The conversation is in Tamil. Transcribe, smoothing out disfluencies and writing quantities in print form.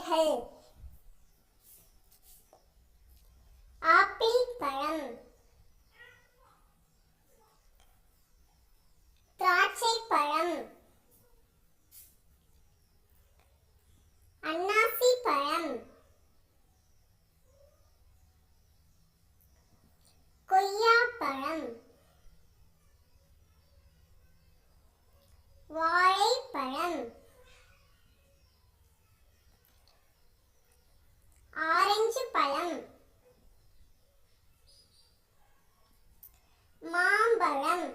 பழங்கள். ஆப்பிள் பழம், திராட்சை பழம், அன்னாசி பழம், கொய்யாப்பழம், வாழைப்பழம், ஆரஞ்சு பழம், மாம்பழம்.